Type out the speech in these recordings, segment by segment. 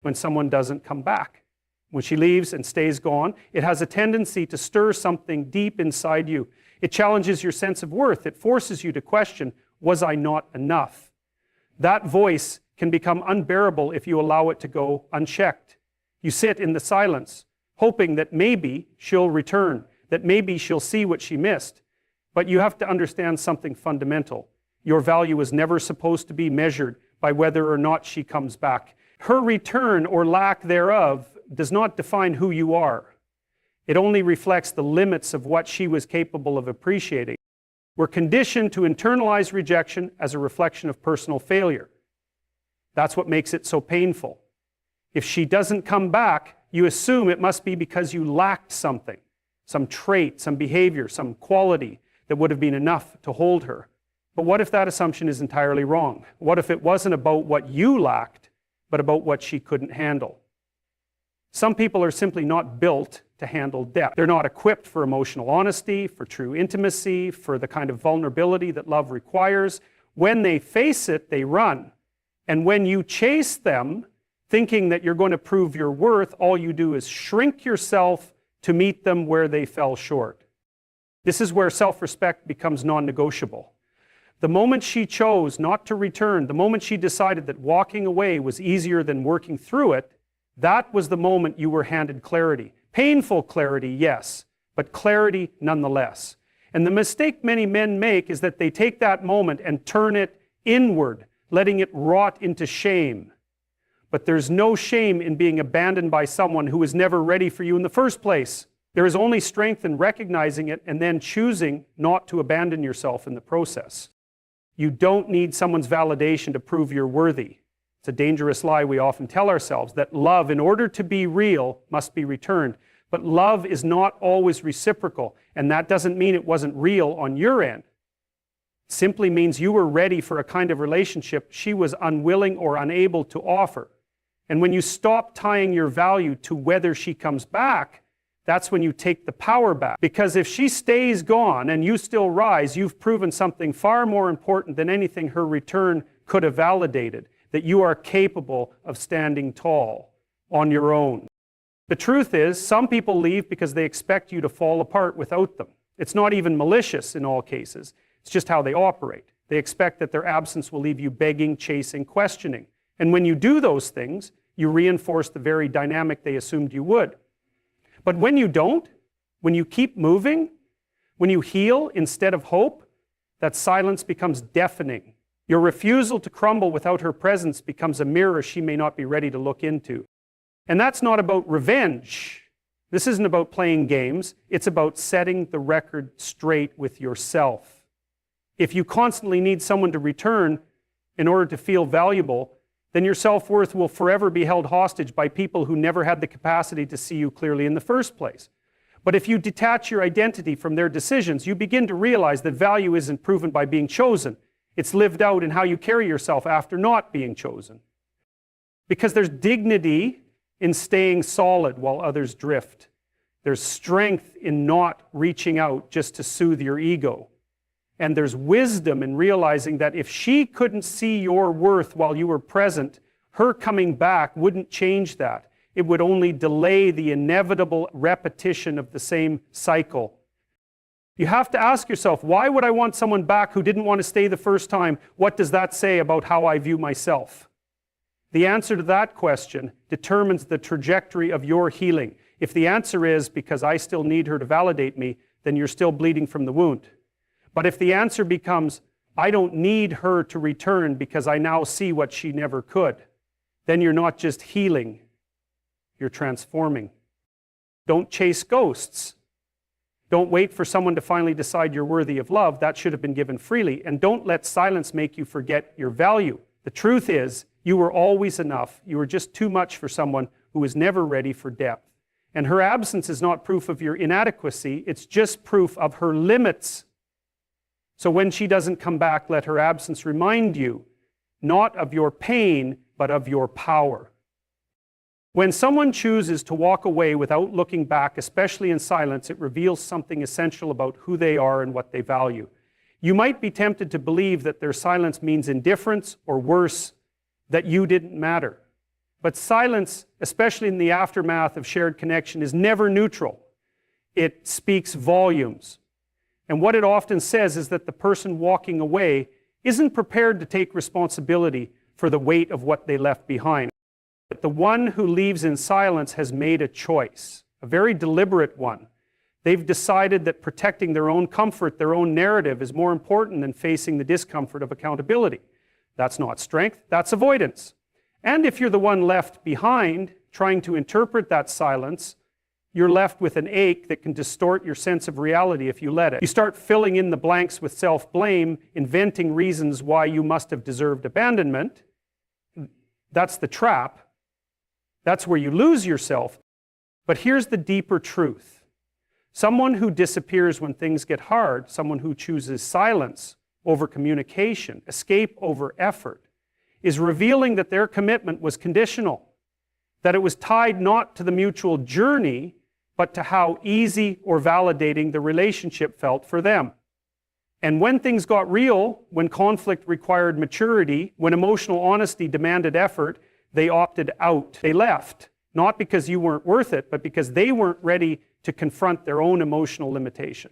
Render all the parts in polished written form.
when someone doesn't come back. When she leaves and stays gone, it has a tendency to stir something deep inside you. It challenges your sense of worth. It forces you to question, was I not enough? That voice can become unbearable if you allow it to go unchecked. You sit in the silence, hoping that maybe she'll return, that maybe she'll see what she missed. But you have to understand something fundamental. Your value is never supposed to be measured by whether or not she comes back. Her return or lack thereof does not define who you are. It only reflects the limits of what she was capable of appreciating. We're conditioned to internalize rejection as a reflection of personal failure. That's what makes it so painful. If she doesn't come back, you assume it must be because you lacked something, some trait, some behavior, some quality that would have been enough to hold her. But what if that assumption is entirely wrong? What if it wasn't about what you lacked, but about what she couldn't handle? Some people are simply not built to handle depth. They're not equipped for emotional honesty, for true intimacy, for the kind of vulnerability that love requires. When they face it, they run. And when you chase them, thinking that you're going to prove your worth, all you do is shrink yourself to meet them where they fell short. This is where self-respect becomes non-negotiable. The moment she chose not to return, the moment she decided that walking away was easier than working through it, that was the moment you were handed clarity. Painful clarity, yes, but clarity nonetheless. And the mistake many men make is that they take that moment and turn it inward, letting it rot into shame. But there's no shame in being abandoned by someone who was never ready for you in the first place. There is only strength in recognizing it and then choosing not to abandon yourself in the process. You don't need someone's validation to prove you're worthy. It's a dangerous lie we often tell ourselves, that love, in order to be real, must be returned. But love is not always reciprocal, and that doesn't mean it wasn't real on your end. It simply means you were ready for a kind of relationship she was unwilling or unable to offer. And when you stop tying your value to whether she comes back, that's when you take the power back. Because if she stays gone and you still rise, you've proven something far more important than anything her return could have validated, that you are capable of standing tall on your own. The truth is, some people leave because they expect you to fall apart without them. It's not even malicious in all cases. It's just how they operate. They expect that their absence will leave you begging, chasing, questioning. And when you do those things, you reinforce the very dynamic they assumed you would. But when you don't, when you keep moving, when you heal instead of hope, that silence becomes deafening. Your refusal to crumble without her presence becomes a mirror she may not be ready to look into. And that's not about revenge. This isn't about playing games. It's about setting the record straight with yourself. If you constantly need someone to return in order to feel valuable, then your self-worth will forever be held hostage by people who never had the capacity to see you clearly in the first place. But if you detach your identity from their decisions, you begin to realize that value isn't proven by being chosen. It's lived out in how you carry yourself after not being chosen. Because there's dignity in staying solid while others drift. There's strength in not reaching out just to soothe your ego. And there's wisdom in realizing that if she couldn't see your worth while you were present, her coming back wouldn't change that. It would only delay the inevitable repetition of the same cycle. You have to ask yourself, why would I want someone back who didn't want to stay the first time? What does that say about how I view myself? The answer to that question determines the trajectory of your healing. If the answer is, because I still need her to validate me, then you're still bleeding from the wound. But if the answer becomes, I don't need her to return because I now see what she never could, then you're not just healing, you're transforming. Don't chase ghosts. Don't wait for someone to finally decide you're worthy of love. That should have been given freely. And don't let silence make you forget your value. The truth is, you were always enough. You were just too much for someone who was never ready for depth. And her absence is not proof of your inadequacy. It's just proof of her limits. So when she doesn't come back, let her absence remind you, not of your pain, but of your power. When someone chooses to walk away without looking back, especially in silence, it reveals something essential about who they are and what they value. You might be tempted to believe that their silence means indifference, or worse, that you didn't matter. But silence, especially in the aftermath of shared connection, is never neutral. It speaks volumes. And what it often says is that the person walking away isn't prepared to take responsibility for the weight of what they left behind. But the one who leaves in silence has made a choice, a very deliberate one. They've decided that protecting their own comfort, their own narrative, is more important than facing the discomfort of accountability. That's not strength, that's avoidance. And if you're the one left behind, trying to interpret that silence, you're left with an ache that can distort your sense of reality if you let it. You start filling in the blanks with self-blame, inventing reasons why you must have deserved abandonment. That's the trap. That's where you lose yourself. But here's the deeper truth. Someone who disappears when things get hard, someone who chooses silence over communication, escape over effort, is revealing that their commitment was conditional, that it was tied not to the mutual journey, but to how easy or validating the relationship felt for them. And when things got real, when conflict required maturity, when emotional honesty demanded effort, they opted out. They left, not because you weren't worth it, but because they weren't ready to confront their own emotional limitation.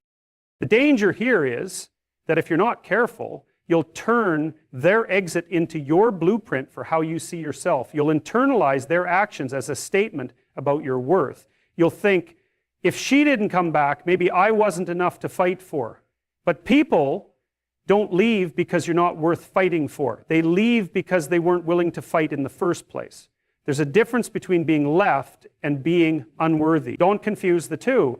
The danger here is that if you're not careful, you'll turn their exit into your blueprint for how you see yourself. You'll internalize their actions as a statement about your worth. You'll think, if she didn't come back, maybe I wasn't enough to fight for. But people don't leave because you're not worth fighting for. They leave because they weren't willing to fight in the first place. There's a difference between being left and being unworthy. Don't confuse the two.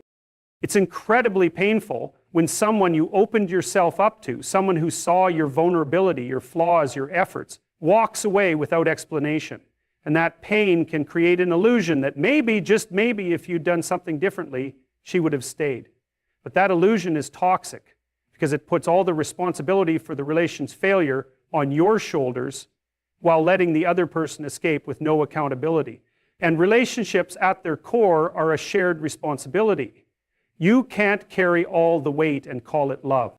It's incredibly painful when someone you opened yourself up to, someone who saw your vulnerability, your flaws, your efforts, walks away without explanation. And that pain can create an illusion that maybe, just maybe, if you'd done something differently, she would have stayed. But that illusion is toxic because it puts all the responsibility for the relation's failure on your shoulders while letting the other person escape with no accountability. And relationships at their core are a shared responsibility. You can't carry all the weight and call it love.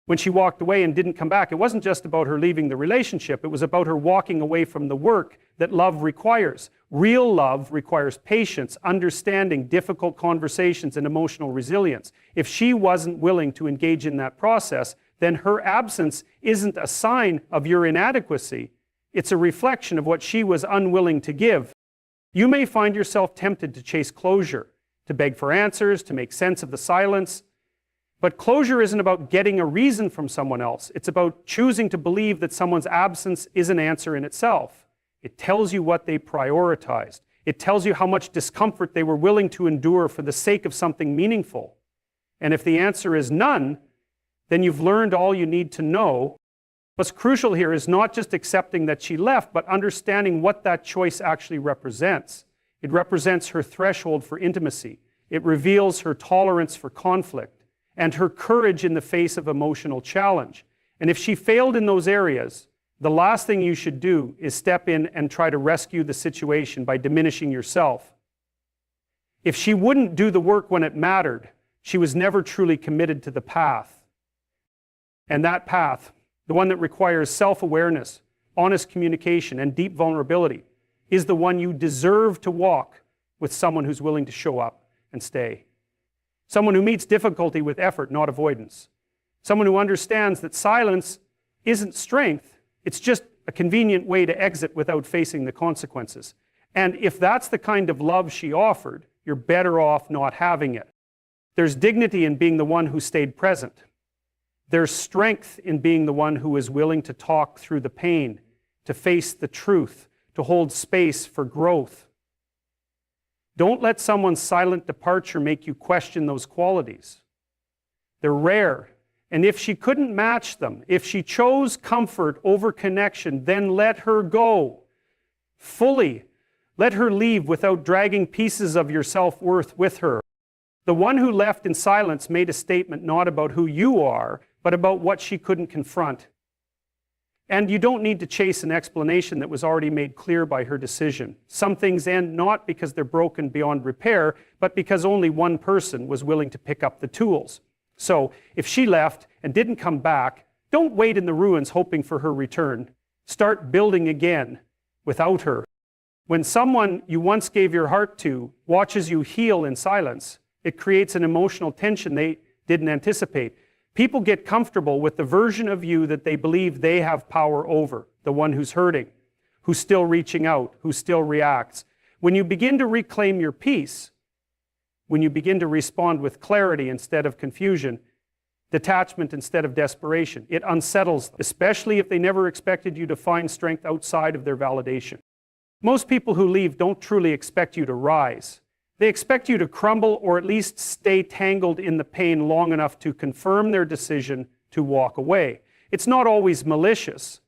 When she walked away and didn't come back, it wasn't just about her leaving the relationship, it was about her walking away from the work that love requires. Real love requires patience, understanding, difficult conversations, and emotional resilience. If she wasn't willing to engage in that process, then her absence isn't a sign of your inadequacy. It's a reflection of what she was unwilling to give. You may find yourself tempted to chase closure, to beg for answers, to make sense of the silence. But closure isn't about getting a reason from someone else. It's about choosing to believe that someone's absence is an answer in itself. It tells you what they prioritized. It tells you how much discomfort they were willing to endure for the sake of something meaningful. And if the answer is none, then you've learned all you need to know. What's crucial here is not just accepting that she left, but understanding what that choice actually represents. It represents her threshold for intimacy. It reveals her tolerance for conflict and her courage in the face of emotional challenge. And if she failed in those areas, the last thing you should do is step in and try to rescue the situation by diminishing yourself. If she wouldn't do the work when it mattered, she was never truly committed to the path. And that path, the one that requires self-awareness, honest communication, and deep vulnerability, is the one you deserve to walk with someone who's willing to show up and stay. Someone who meets difficulty with effort, not avoidance. Someone who understands that silence isn't strength, it's just a convenient way to exit without facing the consequences. And if that's the kind of love she offered, you're better off not having it. There's dignity in being the one who stayed present. There's strength in being the one who is willing to talk through the pain, to face the truth, to hold space for growth. Don't let someone's silent departure make you question those qualities. They're rare. And if she couldn't match them, if she chose comfort over connection, then let her go fully. Let her leave without dragging pieces of your self-worth with her. The one who left in silence made a statement not about who you are, but about what she couldn't confront. And you don't need to chase an explanation that was already made clear by her decision. Some things end not because they're broken beyond repair, but because only one person was willing to pick up the tools. So if she left and didn't come back, don't wait in the ruins hoping for her return. Start building again without her. When someone you once gave your heart to watches you heal in silence, it creates an emotional tension they didn't anticipate. People get comfortable with the version of you that they believe they have power over, the one who's hurting, who's still reaching out, who still reacts. When you begin to reclaim your peace, when you begin to respond with clarity instead of confusion, detachment instead of desperation, it unsettles them, especially if they never expected you to find strength outside of their validation. Most people who leave don't truly expect you to rise. They expect you to crumble or at least stay tangled in the pain long enough to confirm their decision to walk away. It's not always malicious.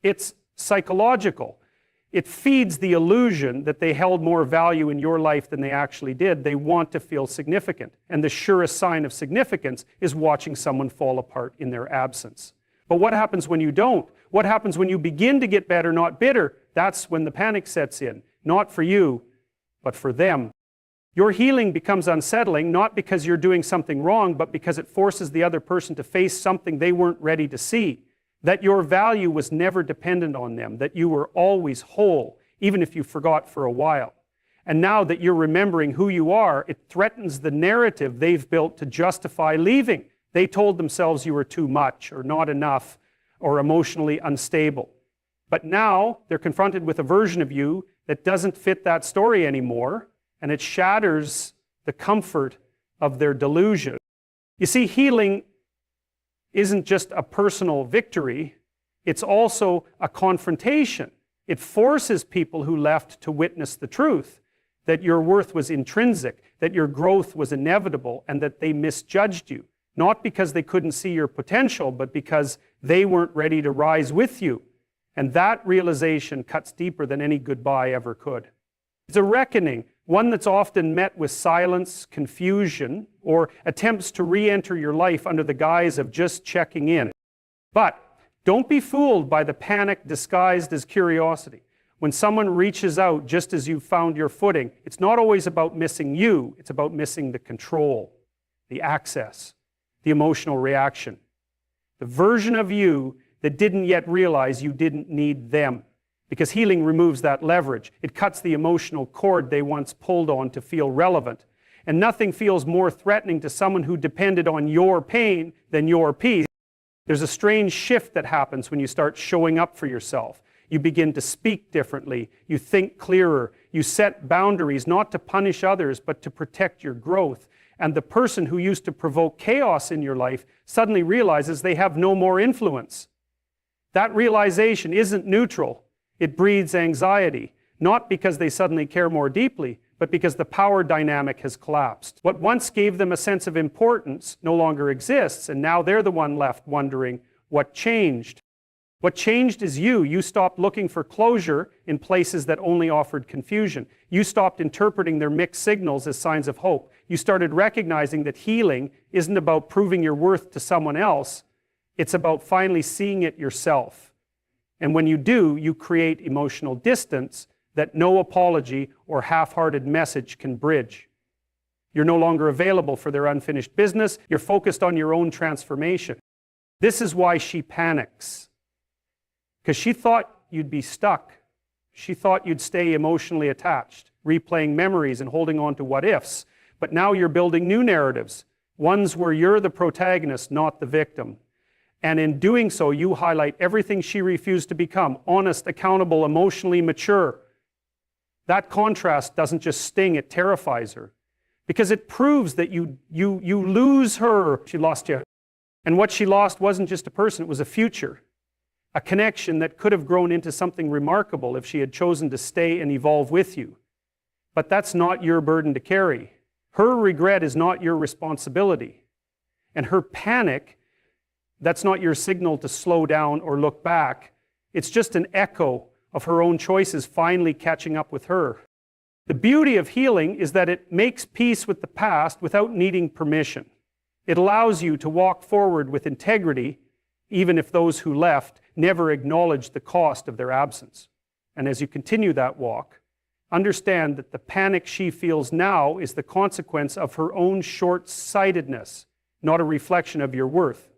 It's psychological. It feeds the illusion that they held more value in your life than they actually did. They want to feel significant. And the surest sign of significance is watching someone fall apart in their absence. But what happens when you don't? What happens when you begin to get better, not bitter? That's when the panic sets in. Not for you, but for them. Your healing becomes unsettling, not because you're doing something wrong, but because it forces the other person to face something they weren't ready to see. That your value was never dependent on them, that you were always whole, even if you forgot for a while. And now that you're remembering who you are, it threatens the narrative they've built to justify leaving. They told themselves you were too much, or not enough, or emotionally unstable. But now they're confronted with a version of you that doesn't fit that story anymore, and it shatters the comfort of their delusion. You see, healing isn't just a personal victory, it's also a confrontation. It forces people who left to witness the truth, that your worth was intrinsic, that your growth was inevitable, and that they misjudged you. Not because they couldn't see your potential, but because they weren't ready to rise with you. And that realization cuts deeper than any goodbye ever could. It's a reckoning, one that's often met with silence, confusion, or attempts to re-enter your life under the guise of just checking in. But don't be fooled by the panic disguised as curiosity. When someone reaches out just as you've found your footing, it's not always about missing you, it's about missing the control, the access, the emotional reaction. The version of you that didn't yet realize you didn't need them. Because healing removes that leverage. It cuts the emotional cord they once pulled on to feel relevant. And nothing feels more threatening to someone who depended on your pain than your peace. There's a strange shift that happens when you start showing up for yourself. You begin to speak differently. You think clearer. You set boundaries, not to punish others, but to protect your growth. And the person who used to provoke chaos in your life suddenly realizes they have no more influence. That realization isn't neutral. It breeds anxiety, not because they suddenly care more deeply, but because the power dynamic has collapsed. What once gave them a sense of importance no longer exists, and now they're the one left wondering what changed. What changed is you. You stopped looking for closure in places that only offered confusion. You stopped interpreting their mixed signals as signs of hope. You started recognizing that healing isn't about proving your worth to someone else. It's about finally seeing it yourself. And when you do, you create emotional distance that no apology or half-hearted message can bridge. You're no longer available for their unfinished business. You're focused on your own transformation. This is why she panics. Because she thought you'd be stuck. She thought you'd stay emotionally attached, replaying memories and holding on to what-ifs. But now you're building new narratives, ones where you're the protagonist, not the victim. And in doing so, you highlight everything she refused to become: honest, accountable, emotionally mature. That contrast doesn't just sting, it terrifies her. Because it proves that you lose her. She lost you. And what she lost wasn't just a person, it was a future. A connection that could have grown into something remarkable if she had chosen to stay and evolve with you. But that's not your burden to carry. Her regret is not your responsibility. And her panic, that's not your signal to slow down or look back. It's just an echo of her own choices finally catching up with her. The beauty of healing is that it makes peace with the past without needing permission. It allows you to walk forward with integrity, even if those who left never acknowledged the cost of their absence. And as you continue that walk, understand that the panic she feels now is the consequence of her own short-sightedness, not a reflection of your worth.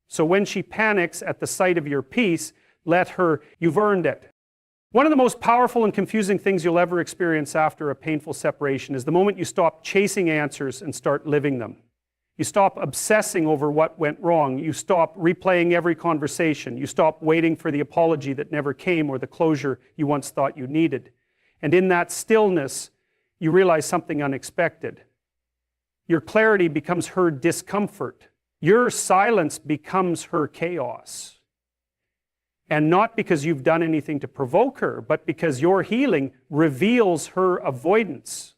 So when she panics at the sight of your peace, let her, you've earned it. One of the most powerful and confusing things you'll ever experience after a painful separation is the moment you stop chasing answers and start living them. You stop obsessing over what went wrong. You stop replaying every conversation. You stop waiting for the apology that never came or the closure you once thought you needed. And in that stillness, you realize something unexpected. Your clarity becomes her discomfort. Your silence becomes her chaos. And not because you've done anything to provoke her, but because your healing reveals her avoidance.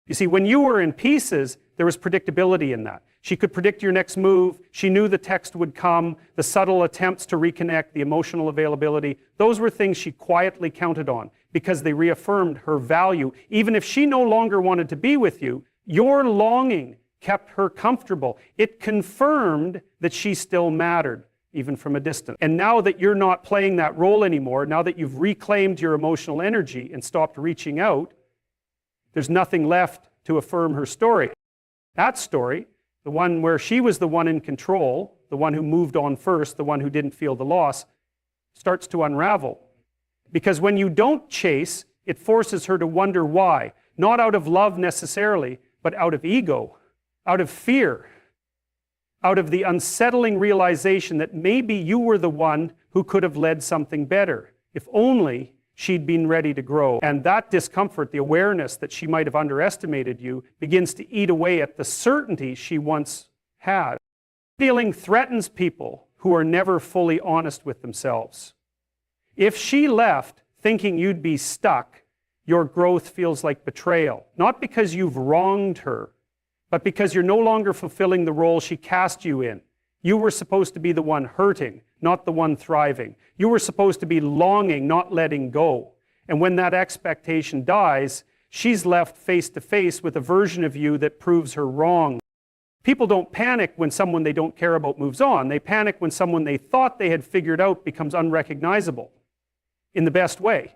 You see, when you were in pieces, there was predictability in that. She could predict your next move. She knew the text would come, the subtle attempts to reconnect, the emotional availability. Those were things she quietly counted on because they reaffirmed her value. Even if she no longer wanted to be with you, your longing kept her comfortable. It confirmed that she still mattered, even from a distance. And now that you're not playing that role anymore, now that you've reclaimed your emotional energy and stopped reaching out, there's nothing left to affirm her story. That story, the one where she was the one in control, the one who moved on first, the one who didn't feel the loss, starts to unravel. Because when you don't chase, it forces her to wonder why. Not out of love necessarily, but out of ego, out of fear, out of the unsettling realization that maybe you were the one who could have led something better, if only she'd been ready to grow. And that discomfort, the awareness that she might have underestimated you, begins to eat away at the certainty she once had. Healing threatens people who are never fully honest with themselves. If she left thinking you'd be stuck, your growth feels like betrayal. Not because you've wronged her, but because you're no longer fulfilling the role she cast you in. You were supposed to be the one hurting, not the one thriving. You were supposed to be longing, not letting go. And when that expectation dies, she's left face to face with a version of you that proves her wrong. People don't panic when someone they don't care about moves on. They panic when someone they thought they had figured out becomes unrecognizable in the best way.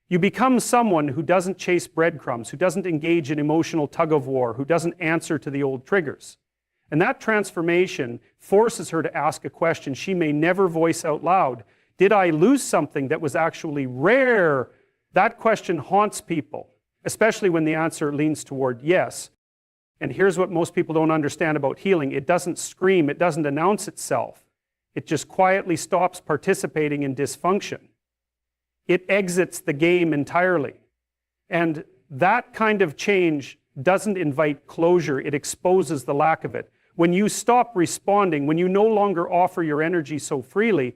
You become someone who doesn't chase breadcrumbs, who doesn't engage in emotional tug-of-war, who doesn't answer to the old triggers. And that transformation forces her to ask a question she may never voice out loud. Did I lose something that was actually rare? That question haunts people, especially when the answer leans toward yes. And here's what most people don't understand about healing. It doesn't scream, it doesn't announce itself. It just quietly stops participating in dysfunction. It exits the game entirely. And that kind of change doesn't invite closure, it exposes the lack of it. When you stop responding, when you no longer offer your energy so freely,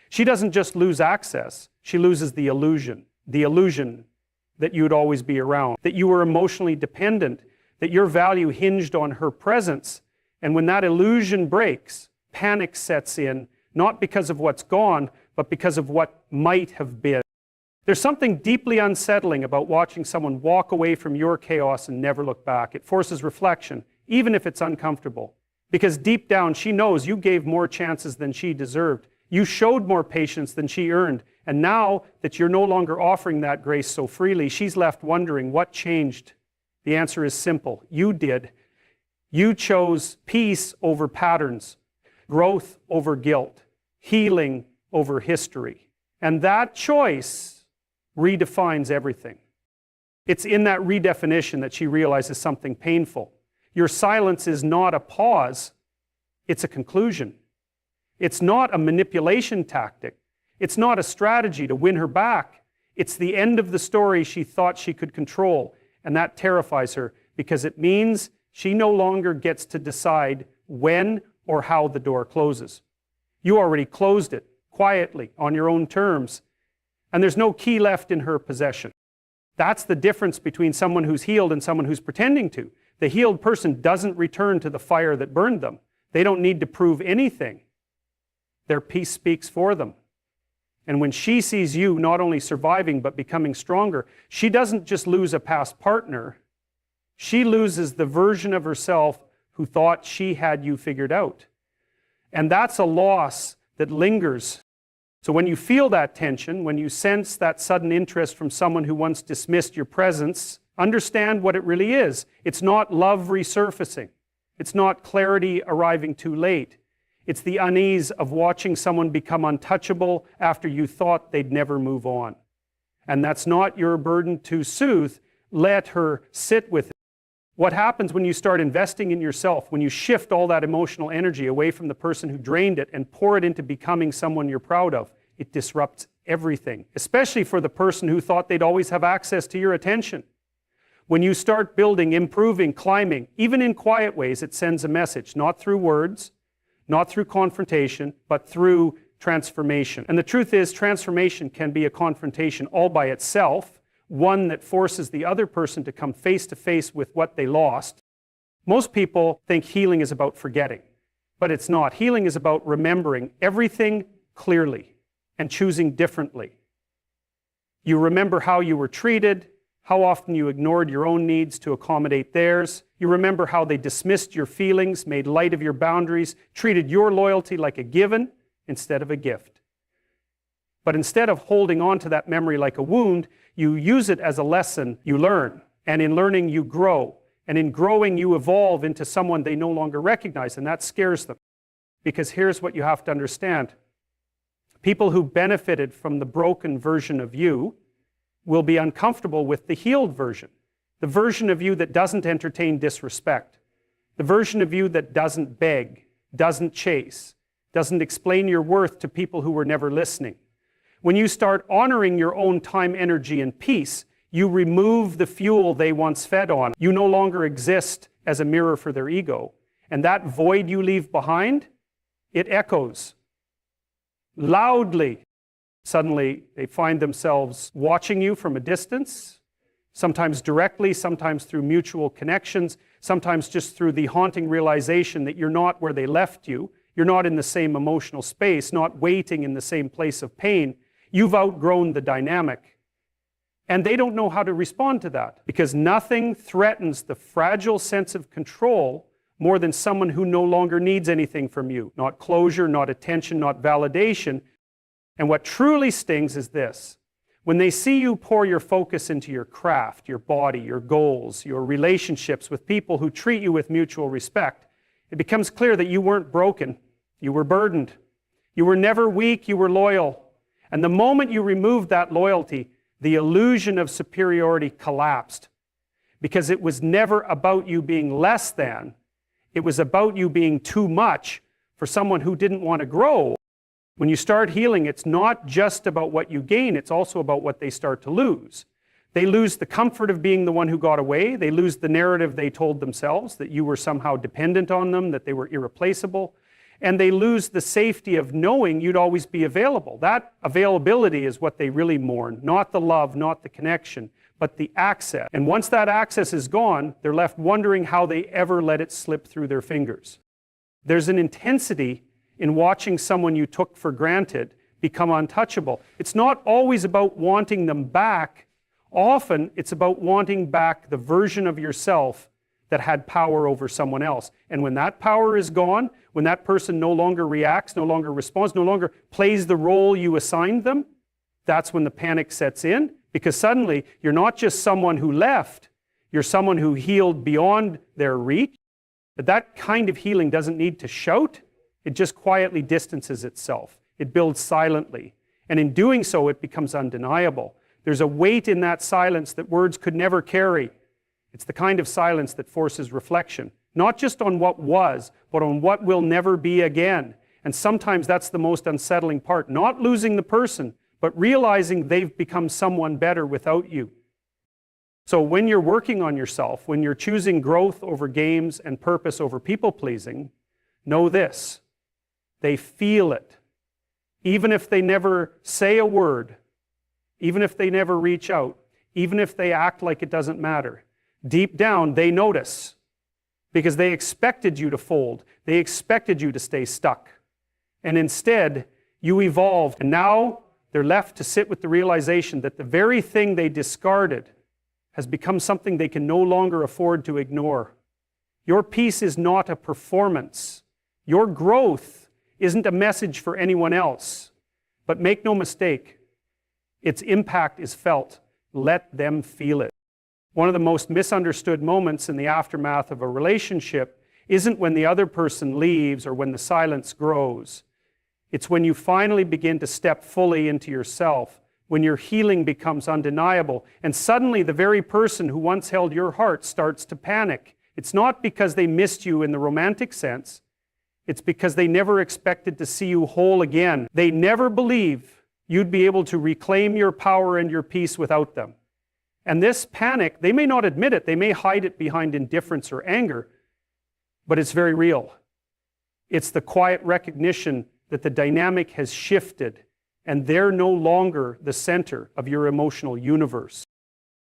she doesn't just lose access, she loses the illusion that you'd always be around, that you were emotionally dependent, that your value hinged on her presence. And when that illusion breaks, panic sets in, not because of what's gone, but because of what might have been. There's something deeply unsettling about watching someone walk away from your chaos and never look back. It forces reflection, even if it's uncomfortable. Because deep down, she knows you gave more chances than she deserved. You showed more patience than she earned. And now that you're no longer offering that grace so freely, she's left wondering what changed. The answer is simple. You did. You chose peace over patterns, growth over guilt, healing over history. And that choice redefines everything. It's in that redefinition that she realizes something painful. Your silence is not a pause, it's a conclusion. It's not a manipulation tactic. It's not a strategy to win her back. It's the end of the story she thought she could control, and that terrifies her because it means she no longer gets to decide when or how the door closes. You already closed it, quietly, on your own terms, and there's no key left in her possession. That's the difference between someone who's healed and someone who's pretending to. The healed person doesn't return to the fire that burned them. They don't need to prove anything. Their peace speaks for them. And when she sees you not only surviving but becoming stronger, she doesn't just lose a past partner, she loses the version of herself who thought she had you figured out. And that's a loss that lingers. So when you feel that tension, when you sense that sudden interest from someone who once dismissed your presence, understand what it really is. It's not love resurfacing. It's not clarity arriving too late. It's the unease of watching someone become untouchable after you thought they'd never move on. And that's not your burden to soothe. Let her sit with it. What happens when you start investing in yourself, when you shift all that emotional energy away from the person who drained it and pour it into becoming someone you're proud of? It disrupts everything, especially for the person who thought they'd always have access to your attention. When you start building, improving, climbing, even in quiet ways, it sends a message, not through words, not through confrontation, but through transformation. And the truth is, transformation can be a confrontation all by itself, one that forces the other person to come face to face with what they lost. Most people think healing is about forgetting, but it's not. Healing is about remembering everything clearly and choosing differently. You remember how you were treated, how often you ignored your own needs to accommodate theirs. You remember how they dismissed your feelings, made light of your boundaries, treated your loyalty like a given instead of a gift. But instead of holding on to that memory like a wound, you use it as a lesson you learn. And in learning, you grow. And in growing, you evolve into someone they no longer recognize, and that scares them. Because here's what you have to understand. People who benefited from the broken version of you will be uncomfortable with the healed version. The version of you that doesn't entertain disrespect. The version of you that doesn't beg, doesn't chase, doesn't explain your worth to people who were never listening. When you start honoring your own time, energy, and peace, you remove the fuel they once fed on. You no longer exist as a mirror for their ego. And that void you leave behind, it echoes loudly. Suddenly, they find themselves watching you from a distance, sometimes directly, sometimes through mutual connections, sometimes just through the haunting realization that you're not where they left you. You're not in the same emotional space, not waiting in the same place of pain. You've outgrown the dynamic. And they don't know how to respond to that, because nothing threatens the fragile sense of control more than someone who no longer needs anything from you. Not closure, not attention, not validation. And what truly stings is this. When they see you pour your focus into your craft, your body, your goals, your relationships with people who treat you with mutual respect, it becomes clear that you weren't broken. You were burdened. You were never weak. You were loyal. And the moment you removed that loyalty, the illusion of superiority collapsed. Because it was never about you being less than. It was about you being too much for someone who didn't want to grow. When you start healing, it's not just about what you gain, it's also about what they start to lose. They lose the comfort of being the one who got away. They lose the narrative they told themselves, that you were somehow dependent on them, that they were irreplaceable. And they lose the safety of knowing you'd always be available. That availability is what they really mourn, not the love, not the connection, but the access. And once that access is gone, they're left wondering how they ever let it slip through their fingers. There's an intensity in watching someone you took for granted become untouchable. It's not always about wanting them back. Often, it's about wanting back the version of yourself that had power over someone else. And when that power is gone, when that person no longer reacts, no longer responds, no longer plays the role you assigned them, that's when the panic sets in, because suddenly you're not just someone who left, you're someone who healed beyond their reach. But that kind of healing doesn't need to shout, it just quietly distances itself. It builds silently. And in doing so, it becomes undeniable. There's a weight in that silence that words could never carry. It's the kind of silence that forces reflection, not just on what was, but on what will never be again. And sometimes that's the most unsettling part, not losing the person, but realizing they've become someone better without you. So when you're working on yourself, when you're choosing growth over games and purpose over people-pleasing, know this, they feel it. Even if they never say a word, even if they never reach out, even if they act like it doesn't matter, deep down they notice, because they expected you to fold. They expected you to stay stuck. And instead, you evolved. And now they're left to sit with the realization that the very thing they discarded has become something they can no longer afford to ignore. Your peace is not a performance. Your growth isn't a message for anyone else. But make no mistake, its impact is felt. Let them feel it. One of the most misunderstood moments in the aftermath of a relationship isn't when the other person leaves or when the silence grows. It's when you finally begin to step fully into yourself, when your healing becomes undeniable, and suddenly the very person who once held your heart starts to panic. It's not because they missed you in the romantic sense. It's because they never expected to see you whole again. They never believed you'd be able to reclaim your power and your peace without them. And this panic, they may not admit it, they may hide it behind indifference or anger, but it's very real. It's the quiet recognition that the dynamic has shifted and they're no longer the center of your emotional universe.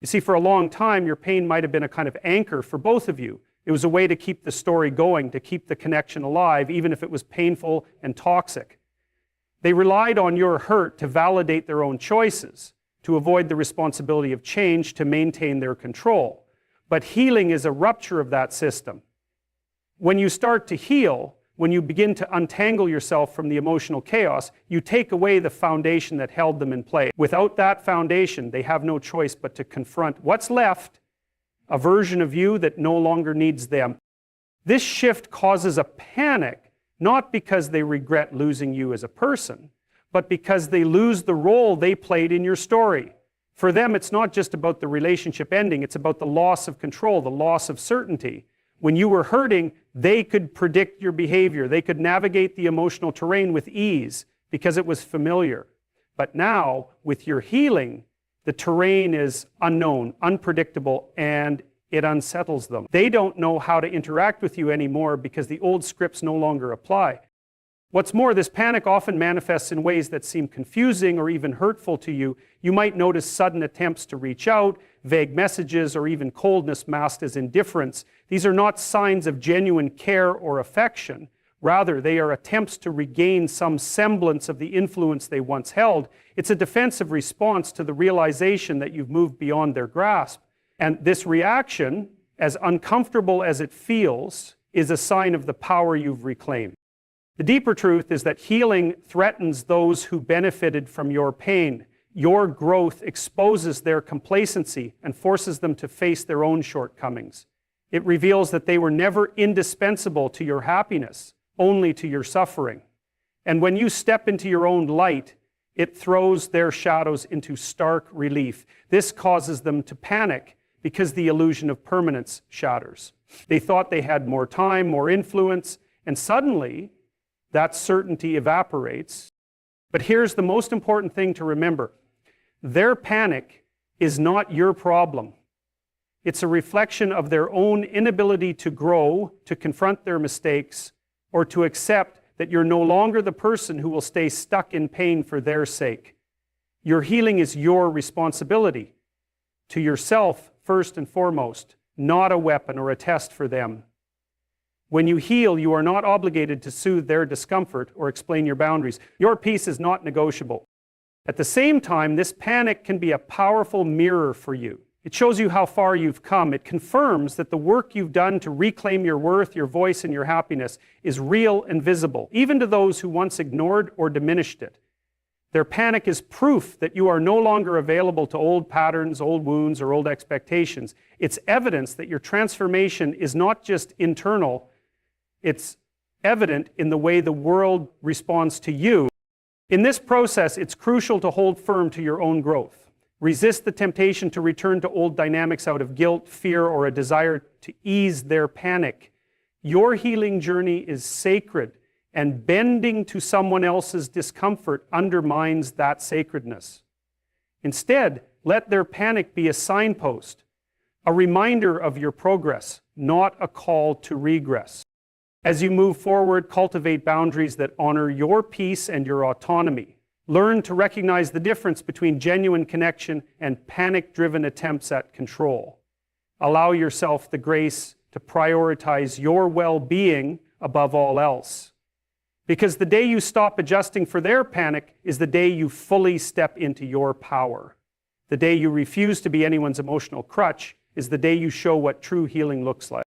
You see, for a long time, your pain might have been a kind of anchor for both of you. It was a way to keep the story going, to keep the connection alive, even if it was painful and toxic. They relied on your hurt to validate their own choices, to avoid the responsibility of change, to maintain their control. But healing is a rupture of that system. When you start to heal, when you begin to untangle yourself from the emotional chaos, you take away the foundation that held them in place. Without that foundation, they have no choice but to confront what's left, a version of you that no longer needs them. This shift causes a panic, not because they regret losing you as a person, but because they lose the role they played in your story. For them, it's not just about the relationship ending, it's about the loss of control, the loss of certainty. When you were hurting, they could predict your behavior. They could navigate the emotional terrain with ease because it was familiar. But now, with your healing, the terrain is unknown, unpredictable, and it unsettles them. They don't know how to interact with you anymore because the old scripts no longer apply. What's more, this panic often manifests in ways that seem confusing or even hurtful to you. You might notice sudden attempts to reach out, vague messages, or even coldness masked as indifference. These are not signs of genuine care or affection. Rather, they are attempts to regain some semblance of the influence they once held. It's a defensive response to the realization that you've moved beyond their grasp. And this reaction, as uncomfortable as it feels, is a sign of the power you've reclaimed. The deeper truth is that healing threatens those who benefited from your pain. Your growth exposes their complacency and forces them to face their own shortcomings. It reveals that they were never indispensable to your happiness, only to your suffering. And when you step into your own light, it throws their shadows into stark relief. This causes them to panic because the illusion of permanence shatters. They thought they had more time, more influence, and suddenly that certainty evaporates. But here's the most important thing to remember. Their panic is not your problem. It's a reflection of their own inability to grow, to confront their mistakes, or to accept that you're no longer the person who will stay stuck in pain for their sake. Your healing is your responsibility, to yourself first and foremost, not a weapon or a test for them. When you heal, you are not obligated to soothe their discomfort or explain your boundaries. Your peace is not negotiable. At the same time, this panic can be a powerful mirror for you. It shows you how far you've come. It confirms that the work you've done to reclaim your worth, your voice, and your happiness is real and visible, even to those who once ignored or diminished it. Their panic is proof that you are no longer available to old patterns, old wounds, or old expectations. It's evidence that your transformation is not just internal, it's evident in the way the world responds to you. In this process, it's crucial to hold firm to your own growth. Resist the temptation to return to old dynamics out of guilt, fear, or a desire to ease their panic. Your healing journey is sacred, and bending to someone else's discomfort undermines that sacredness. Instead, let their panic be a signpost, a reminder of your progress, not a call to regress. As you move forward, cultivate boundaries that honor your peace and your autonomy. Learn to recognize the difference between genuine connection and panic-driven attempts at control. Allow yourself the grace to prioritize your well-being above all else. Because the day you stop adjusting for their panic is the day you fully step into your power. The day you refuse to be anyone's emotional crutch is the day you show what true healing looks like.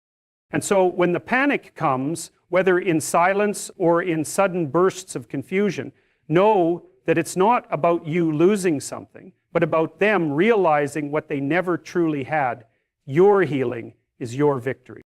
And so when the panic comes, whether in silence or in sudden bursts of confusion, know that it's not about you losing something, but about them realizing what they never truly had. Your healing is your victory.